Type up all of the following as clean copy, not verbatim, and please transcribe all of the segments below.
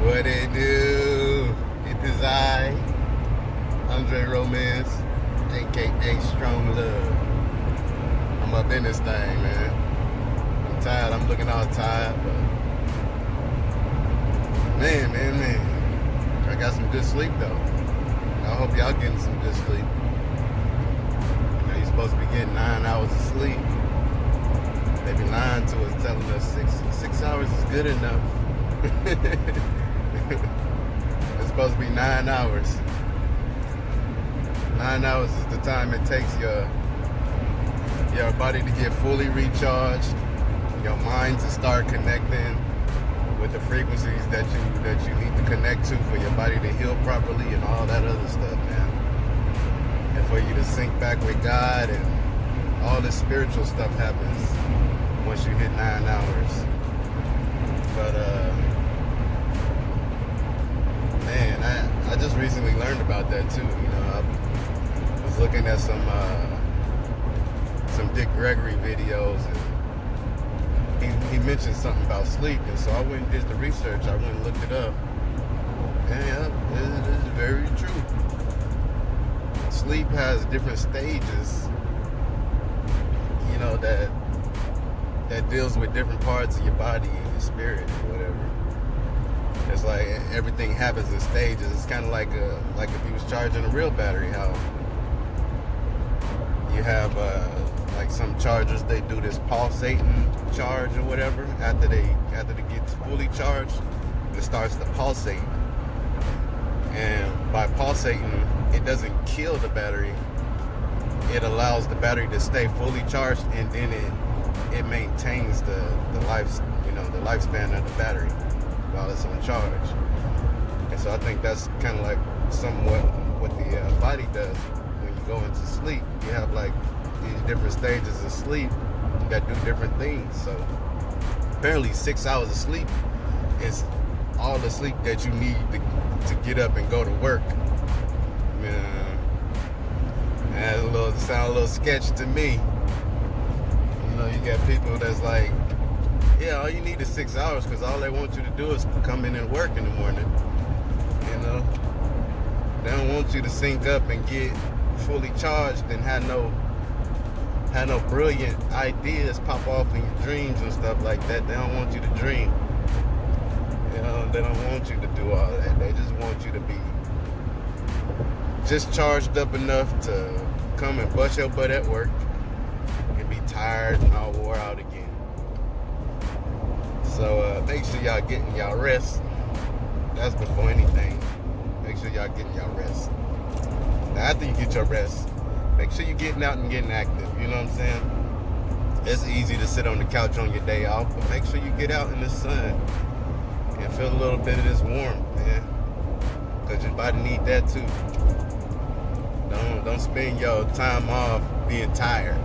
What it do? It is I, Andre Romance, aka Strong Love. I'm up in this thing, man. I'm tired. I'm looking all tired, but man. I got some good sleep though. I hope y'all getting some good sleep. You know, you're supposed to be getting 9 hours of sleep. They be lying to us, telling us six hours is good enough. It's supposed to be 9 hours. 9 hours is the time it takes your body to get fully recharged, your mind to start connecting with the frequencies that you need to connect to for your body to heal properly and all that other stuff, man. And for you to sync back with God and all this spiritual stuff happens once you hit 9 hours. But man, I just recently learned about that too. You know, I was looking at some Dick Gregory videos, and he mentioned something about sleep, and so I went and did the research. I went and looked it up, and yeah, it is very true. Sleep has different stages, you know, that deals with different parts of your body and your spirit or whatever. It's like everything happens in stages. It's kind of like if you was charging a real battery, how you have like some chargers, they do this pulsating charge or whatever. After it gets fully charged, it starts to pulsate. And by pulsating, it doesn't kill the battery. It allows the battery to stay fully charged, and then it maintains the lifespan of the battery while it's on charge. And so I think that's kind of like somewhat what the body does when you go into sleep. You have like these different stages of sleep that do different things. So apparently 6 hours of sleep is all the sleep that you need to get up and go to work. That sound a little sketchy to me. You know, you got people that's like, yeah, all you need is 6 hours because all they want you to do is come in and work in the morning. You know, they don't want you to sync up and get fully charged and have no brilliant ideas pop off in your dreams and stuff like that. They don't want you to dream. You know, they don't want you to do all that. They just want you to be just charged up enough to come and bust your butt at work and be tired and all wore out again. So make sure y'all getting y'all rest. That's before anything. Make sure y'all getting y'all rest. Now after you get your rest, make sure you're getting out and getting active. You know what I'm saying? It's easy to sit on the couch on your day off, but make sure you get out in the sun and feel a little bit of this warmth, man. Because your body need that too. Don't spend your time off being tired.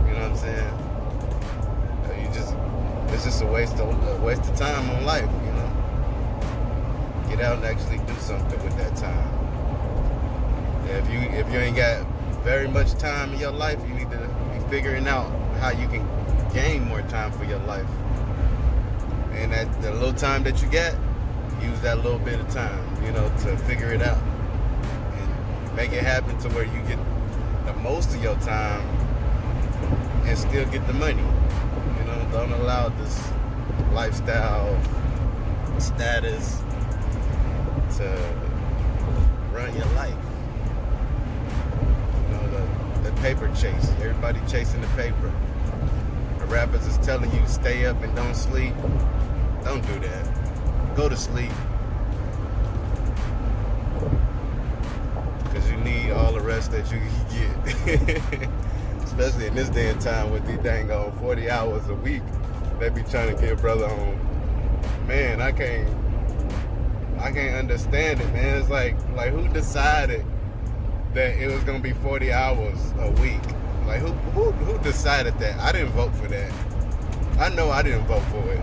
You know what I'm saying? It's just a waste of time on life, you know. Get out and actually do something with that time. If you ain't got very much time in your life, you need to be figuring out how you can gain more time for your life. And that the little time that you get, use that little bit of time, you know, to figure it out. And make it happen to where you get the most of your time and still get the money. You know, don't allow this lifestyle status to run your life. The paper chase. Everybody chasing the paper. The rappers is telling you stay up and don't sleep. Don't do that. Go to sleep. Because you need all the rest that you can get. Especially in this day and time with these dang on 40 hours a week. They be trying to get a brother home. Man, I can't understand it, man. It's like who decided that it was gonna be 40 hours a week? Like who decided that? I didn't vote for that. I know I didn't vote for it,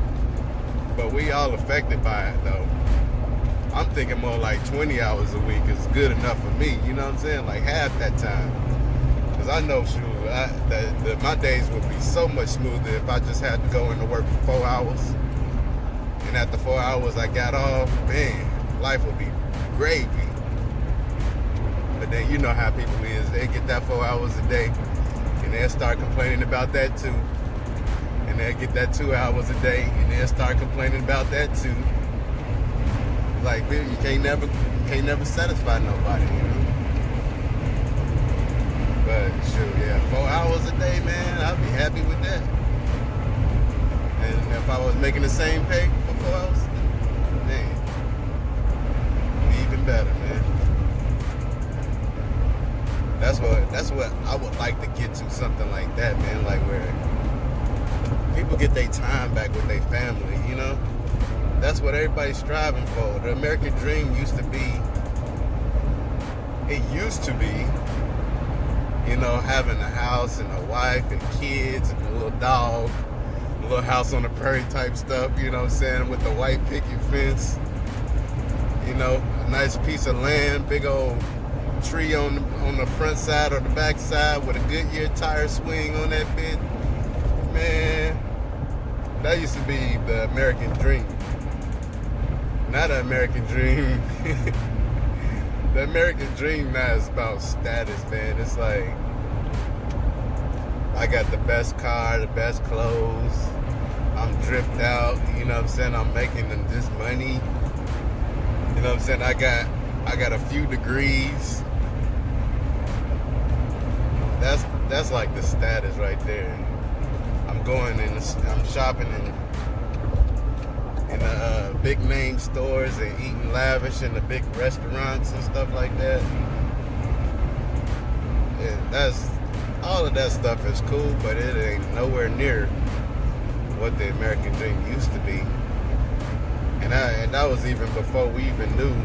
but we all affected by it though. I'm thinking more like 20 hours a week is good enough for me. You know what I'm saying? Like half that time. Cause I know, my days would be so much smoother if I just had to go into work for 4 hours and and after 4 hours I got off, man, life would be gravy. But then you know how people is. They get that 4 hours a day, and they'll start complaining about that too. And they'll get that 2 hours a day, and they'll start complaining about that too. Like, man, you can't never satisfy nobody, you know. But shoot, yeah, 4 hours a day, man, I'd be happy with that. And if I was making the same pay for 4 hours, man, even better, man. That's what I would like to get to, something like that, man, like where people get their time back with their family, you know? That's what everybody's striving for. The American dream used to be, you know, having a house and a wife and kids and a little dog, a little house on the prairie type stuff, you know what I'm saying, with the white picket fence, you know, a nice piece of land, big old tree on the front side or the back side with a Goodyear tire swing on that bit. Man, that used to be the American dream. Not the American dream. The American dream now is about status, man. It's like, I got the best car, the best clothes, I'm dripped out, you know what I'm saying? I'm making this money. You know what I'm saying? I got a few degrees. That's like the status right there. I'm going and I'm shopping in the big name stores and eating lavish in the big restaurants and stuff like that. And all of that stuff is cool, but it ain't nowhere near what the American dream used to be. And that was even before we even knew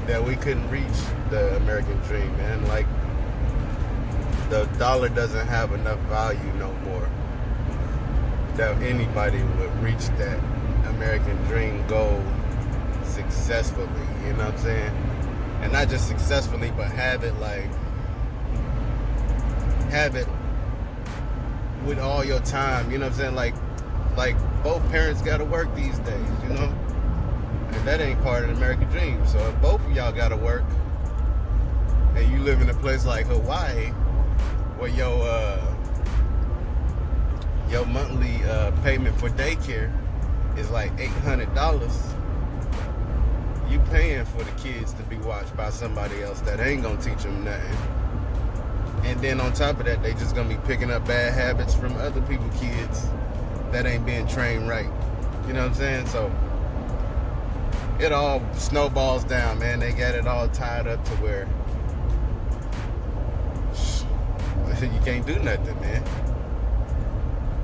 that we couldn't reach the American dream, man. Like, the dollar doesn't have enough value no more that anybody would reach that American dream goal successfully, you know what I'm saying? And not just successfully, but have it with all your time, you know what I'm saying? Like both parents gotta work these days, you know? And that ain't part of the American dream. So if both of y'all gotta work and you live in a place like Hawaii where your monthly payment for daycare is like $800, you paying for the kids to be watched by somebody else that ain't gonna teach them nothing. And then on top of that, they just gonna be picking up bad habits from other people's kids that ain't being trained right. You know what I'm saying? So it all snowballs down, man. They got it all tied up to where you can't do nothing, man.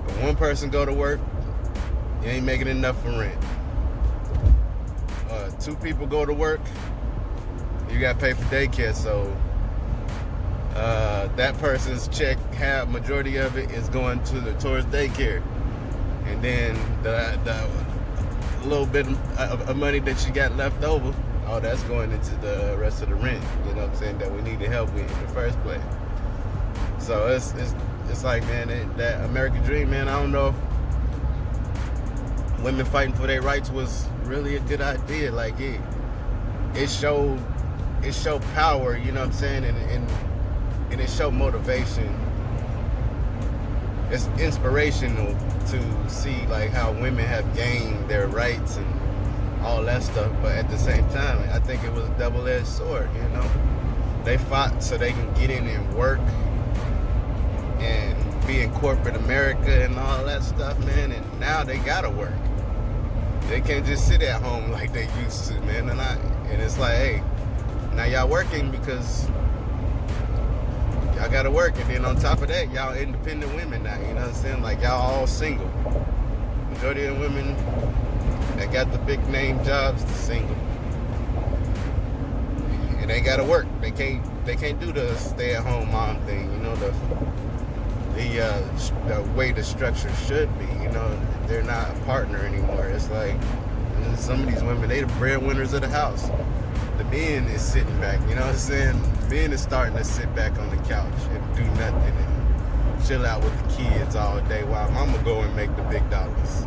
If one person go to work, you ain't making enough for rent. Two people go to work, you got to pay for daycare. So that person's check, majority of it is going towards daycare, and then the little bit of money that you got left over, all that's going into the rest of the rent. You know what I'm saying? That we need to help with in the first place. So it's like, man, that American dream, man. I don't know if women fighting for their rights was really a good idea. Like it showed power, you know what I'm saying, and it showed motivation. It's inspirational to see like how women have gained their rights and all that stuff. But at the same time, I think it was a double-edged sword. You know, they fought so they can get in and work and be in corporate America and all that stuff, man. And now they gotta work. They can't just sit at home like they used to, man. And it's like, hey, now y'all working because y'all gotta work. And then on top of that, y'all independent women now, you know what I'm saying? Like, y'all all single. Majority of women that got the big name jobs are single. And they gotta work. They can't do the stay at home mom thing, you know, the way the structure should be. You know, they're not a partner anymore. It's like some of these women, they the breadwinners of the house. The men is sitting back, you know what I'm saying? The men is starting to sit back on the couch and do nothing and chill out with the kids all day while mama go and make the big dollars.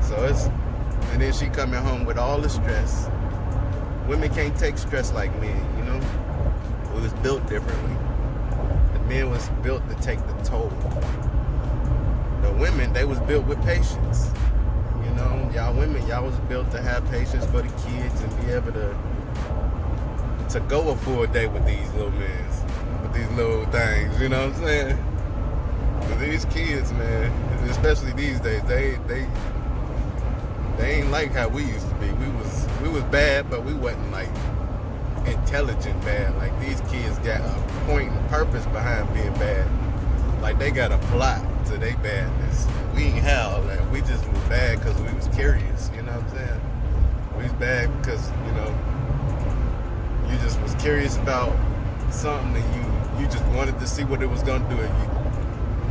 So And then she coming home with all the stress. Women can't take stress like men, you know? We was built differently. The men was built to take the toll. The women, they was built with patience. You know, y'all women, y'all was built to have patience for the kids and be able to go a full day with these little men, with these little things, you know what I'm saying? But these kids, man, especially these days, they ain't like how we used to be. We was bad, but we wasn't like intelligent bad. Like these kids got a point and purpose behind being bad. Like they got a plot to their badness. We ain't have all that. We just was bad because we was curious. You know what I'm saying? We was bad because, you know, you just was curious about something and you just wanted to see what it was gonna do.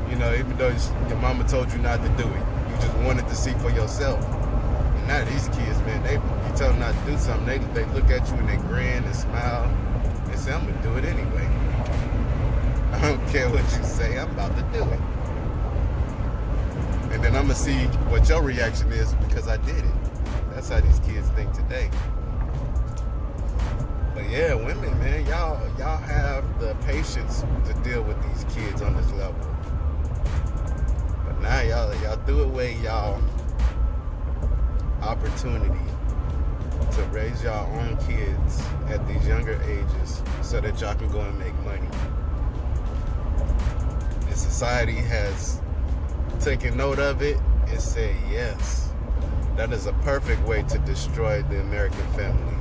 You know, even though your mama told you not to do it, you just wanted to see for yourself. And now these kids, man, you tell them not to do something, they look at you and they grin and smile and say, I'm gonna do it anyway. I don't care what you say, I'm about to do it. And then I'm gonna see what your reaction is because I did it. That's how these kids think today. But yeah, women, man, y'all have the patience to deal with these kids on this level. But now y'all threw away y'all opportunity to raise y'all own kids at these younger ages so that y'all can go and make money. And society has taken note of it and said, yes, that is a perfect way to destroy the American family.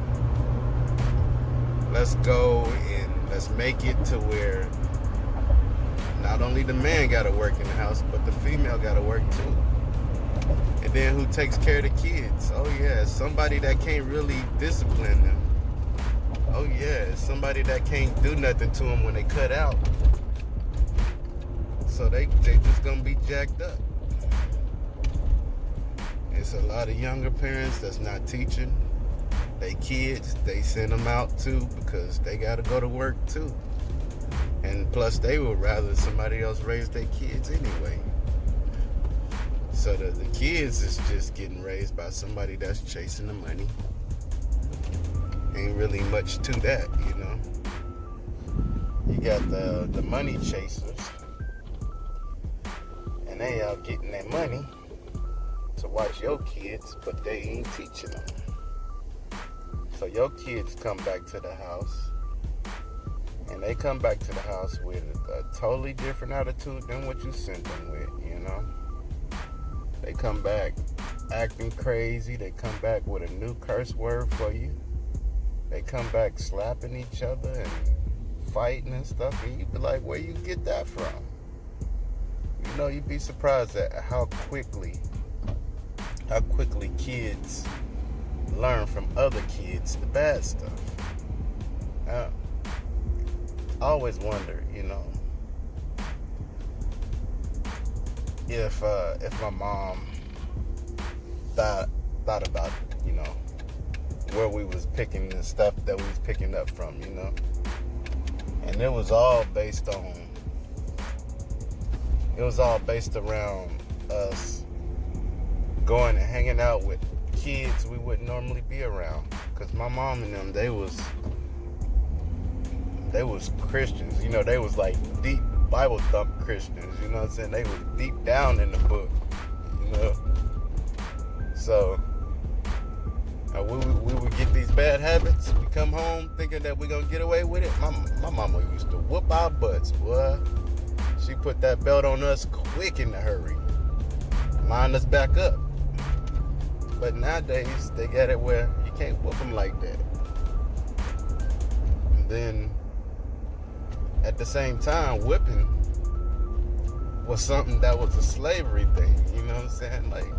Let's go and let's make it to where not only the man gotta work in the house, but the female gotta work too. And then who takes care of the kids? Oh yeah, somebody that can't really discipline them. Oh yeah, somebody that can't do nothing to them when they cut out. So they just gonna be jacked up. It's a lot of younger parents that's not teaching they kids. They send them out too because they gotta go to work too. And plus they would rather somebody else raise their kids anyway. So the kids is just getting raised by somebody that's chasing the money. Ain't really much to that, you know. You got the money chasers, and they out getting their money to watch your kids, but they ain't teaching them. So your kids come back to the house, and they come back to the house with a totally different attitude than what you sent them with, you know. They come back acting crazy. They come back with a new curse word for you. They come back slapping each other and fighting and stuff, and you be like, where you get that from? You know, you'd be surprised at how quickly kids learn from other kids the bad stuff. I always wonder, you know, if my mom thought about, you know, where we was picking the stuff that we was picking up from, you know. And it was all based around us going and hanging out with kids we wouldn't normally be around. Because my mom and them, they was Christians, you know. They was like deep Bible thump Christians, you know what I'm saying? They was deep down in the book, you know. So we would get these bad habits. We come home thinking that we're gonna get away with it. My mama used to whoop our butts, boy. She put that belt on us quick in a hurry, line us back up. But nowadays they got it where you can't whoop them like that. And then at the same time, whipping was something that was a slavery thing. You know what I'm saying? Like,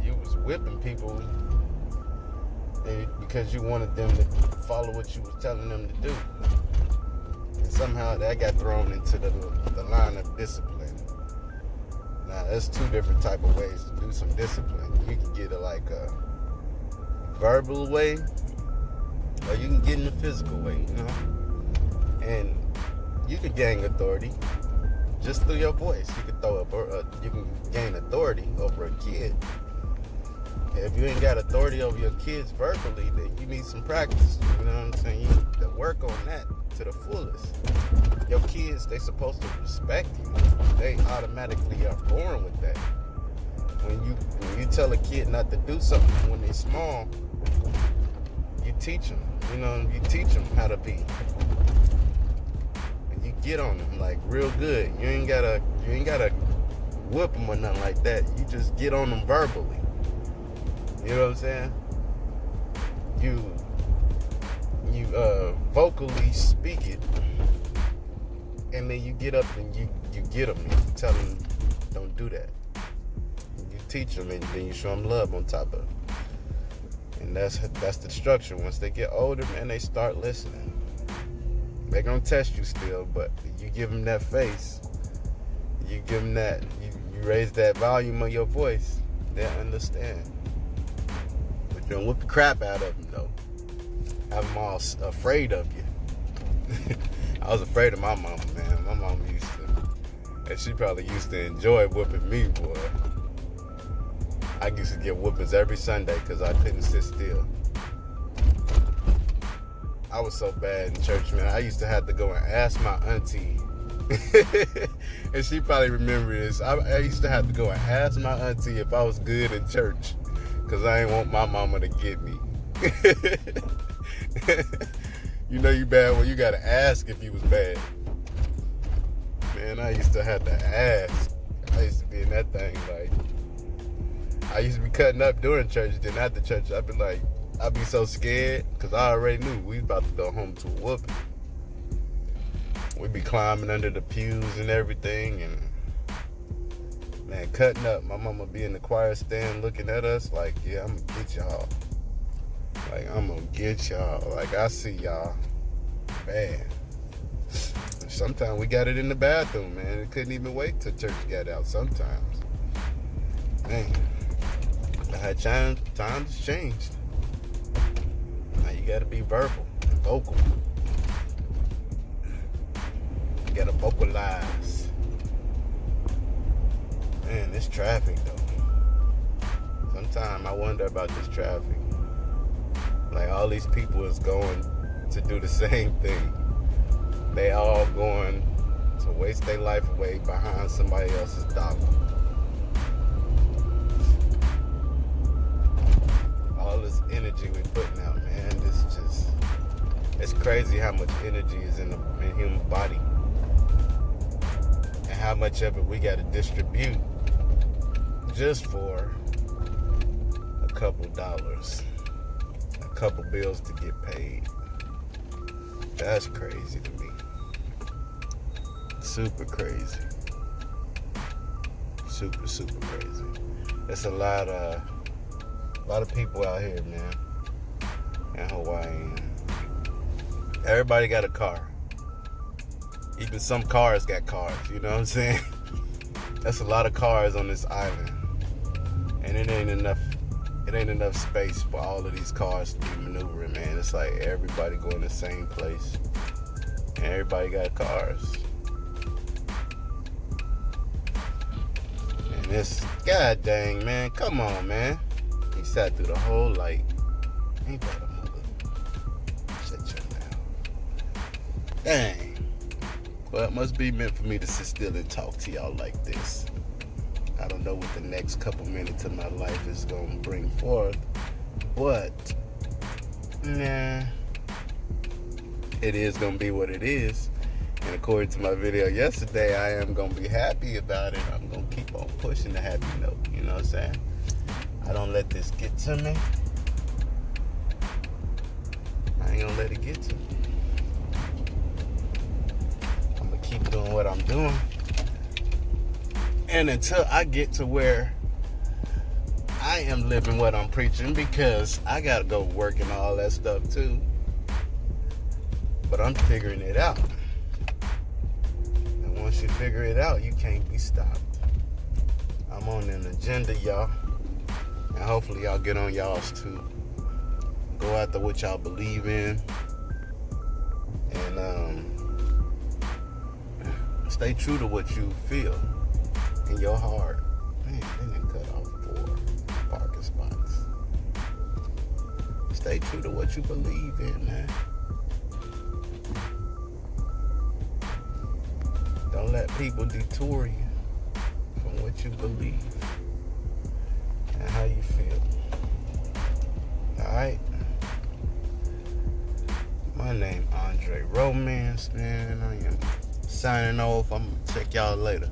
you was whipping people because you wanted them to follow what you was telling them to do. And somehow that got thrown into the line of discipline. Now, there's two different type of ways to do some discipline. You can get a verbal way, or you can get in the physical way, you know? And you can gain authority just through your voice. You can gain authority over a kid If you ain't got authority over your kids verbally, then you need some practice. You know what I'm saying? You need to work on that to the fullest. Your kids, they supposed to respect you. They automatically are born with that. When you tell a kid not to do something when they're small, you teach them. You know, you teach them how to be. And you get on them like real good. You ain't gotta whip them or nothing like that. You just get on them verbally. You know what I'm saying? You vocally speak it, and then you get up and you get them. You tell them don't do that. You teach them, and then you show them love on top of it. And that's the structure. Once they get older, man, they start listening. They're gonna test you still, but you give them that face. You give them that. You raise that volume of your voice. They'll understand. But you don't whip the crap out of them, though. Have them all afraid of you. I was afraid of my mama, man. My mama used to, and she probably used to enjoy whipping me, boy. I used to get whoopings every Sunday because I couldn't sit still. I was so bad in church, man. I used to have to go and ask my auntie. And she probably remember this. I used to have to go and ask my auntie if I was good in church because I didn't want my mama to get me. You know you bad when you got to ask if you was bad. Man, I used to have to ask. I used to be in that thing like, I used to be cutting up during church, then after church, I'd be so scared because I already knew we was about to go home to a whooping. We'd be climbing under the pews and everything, and man, cutting up. My mama be in the choir stand looking at us like, yeah, I'm gonna get y'all. Like, I'm gonna get y'all. Like, I see y'all bad. Sometimes we got it in the bathroom, man. It couldn't even wait till church got out sometimes. Man, times changed. Now you gotta be verbal and vocal. You gotta vocalize. Man, this traffic though. Sometimes I wonder about this traffic. Like, all these people is going to do the same thing. They all going to waste their life away behind somebody else's dollar. All this energy we putting out, man, it's crazy how much energy is in the human body. And how much of it we got to distribute just for a couple dollars. Couple bills to get paid. That's crazy to me. Super crazy. Super crazy. There's a lot of people out here, man, in Hawaii. Everybody got a car. Even some cars got cars, you know what I'm saying? That's a lot of cars on this island. And it ain't enough space for all of these cars to be maneuvering, man. It's like everybody going the same place. And everybody got cars. And this, god dang, man, come on, man. He sat through the whole light. Ain't that a mother? Shut your mouth. Dang. Well, it must be meant for me to sit still and talk to y'all like this. I don't know what the next couple minutes of my life is going to bring forth, but nah, it is going to be what it is. And according to my video yesterday, I am going to be happy about it. I'm going to keep on pushing the happy note, you know what I'm saying? I don't let this get to me. I ain't going to let it get to me. I'm going to keep doing what I'm doing. And until I get to where I am living what I'm preaching, because I got to go work and all that stuff too. But I'm figuring it out. And once you figure it out, you can't be stopped. I'm on an agenda, y'all. And hopefully y'all get on y'all's too. Go after what y'all believe in. And stay true to what you feel in your heart. Man, they didn't cut off 4 parking spots. stay true to what you believe in, man. Don't let people detour you from what you believe and how you feel. Alright? My name Andre Romance, man. I am signing off. I'm gonna check y'all later.